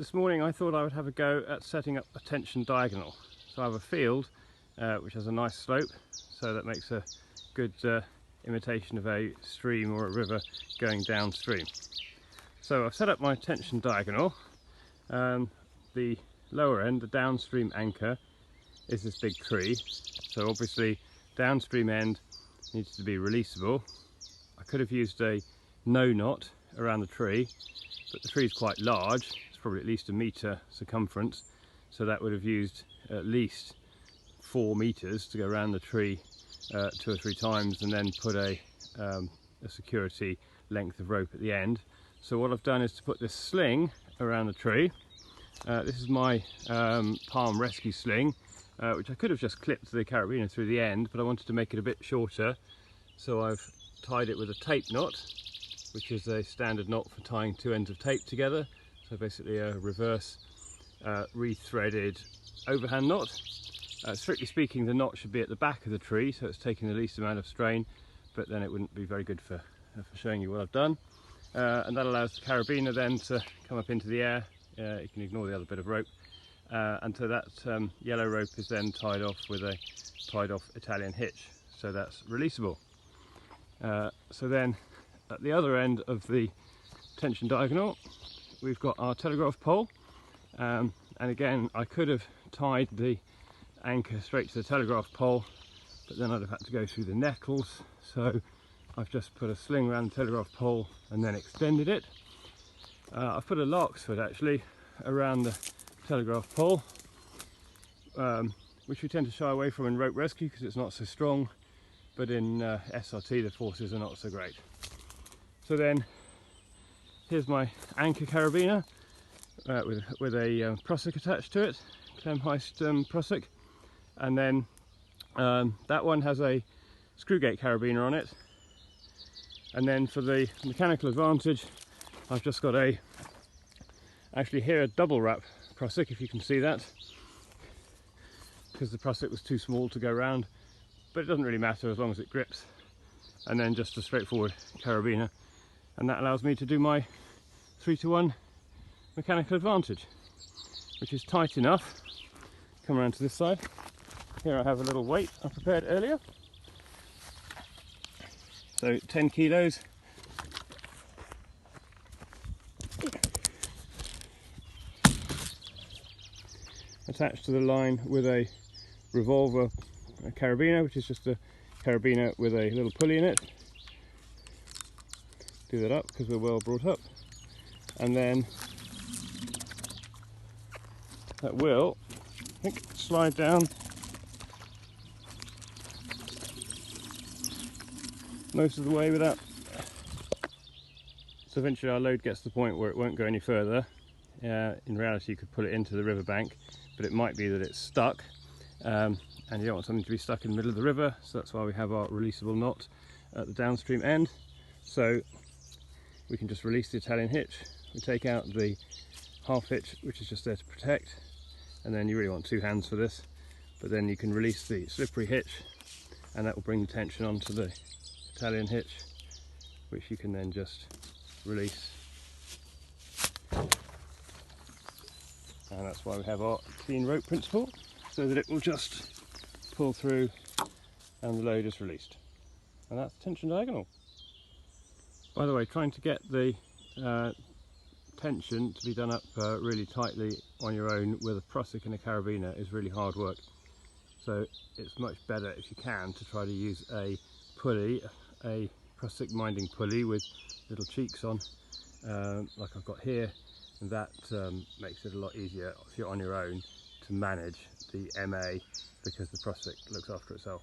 This morning I thought I would have a go at setting up a tension diagonal. So I have a field which has a nice slope, so that makes a good imitation of a stream or a river going downstream. So I've set up my tension diagonal. The lower end, the downstream anchor, is this big tree. So obviously downstream end needs to be releasable. I could have used a no knot around the tree, but the tree is quite large. It's probably at least a metre circumference, so that would have used at least 4 meters to go around the tree 2 or 3 times, and then put a security length of rope at the end. So what I've done is to put this sling around the tree. This is my Palm Rescue sling, which I could have just clipped the carabiner through the end, but I wanted to make it a bit shorter, so I've tied it with a tape knot, which is a standard knot for tying 2 ends of tape together. So basically a reverse rethreaded overhand knot. Strictly speaking, the knot should be at the back of the tree, so it's taking the least amount of strain, but then it wouldn't be very good for showing you what I've done. And that allows the carabiner then to come up into the air. You can ignore the other bit of rope, and so that yellow rope is then tied off with a tied off Italian hitch, so that's releasable. So then at the other end of the tension diagonal we've got our telegraph pole, and again I could have tied the anchor straight to the telegraph pole, but then I'd have had to go through the nettles, so I've just put a sling around the telegraph pole and then extended it. I've put a lark's-foot actually around the telegraph pole, which we tend to shy away from in rope rescue because it's not so strong, but in SRT the forces are not so great. So then here's my anchor carabiner with a prusik attached to it, Klemheist prusik, and then that one has a screw gate carabiner on it. And then for the mechanical advantage, I've just got actually here a double wrap prusik, if you can see that, because the prusik was too small to go round, but it doesn't really matter as long as it grips. And then just a straightforward carabiner, and that allows me to do my 3-to-1 mechanical advantage, which is tight enough. Come around to this side. Here I have a little weight I prepared earlier. So 10 kilos. Attached to the line with a revolver carabiner, which is just a carabiner with a little pulley in it. Do that up because we're well brought up, and then that will, I think, slide down most of the way without. So eventually our load gets to the point where it won't go any further. In reality you could pull it into the riverbank, but it might be that it's stuck, and you don't want something to be stuck in the middle of the river, so that's why we have our releasable knot at the downstream end. So we can just release the Italian hitch. We take out the half hitch, which is just there to protect, and then you really want 2 hands for this, but then you can release the slippery hitch, and that will bring the tension onto the Italian hitch, which you can then just release. And that's why we have our clean rope principle, so that it will just pull through and the load is released. And that's the tension diagonal. By the way, trying to get the tension to be done up really tightly on your own with a prusik and a carabiner is really hard work. So it's much better if you can to try to use a pulley, a prusik minding pulley with little cheeks on, like I've got here, and that makes it a lot easier if you're on your own to manage the MA, because the prusik looks after itself.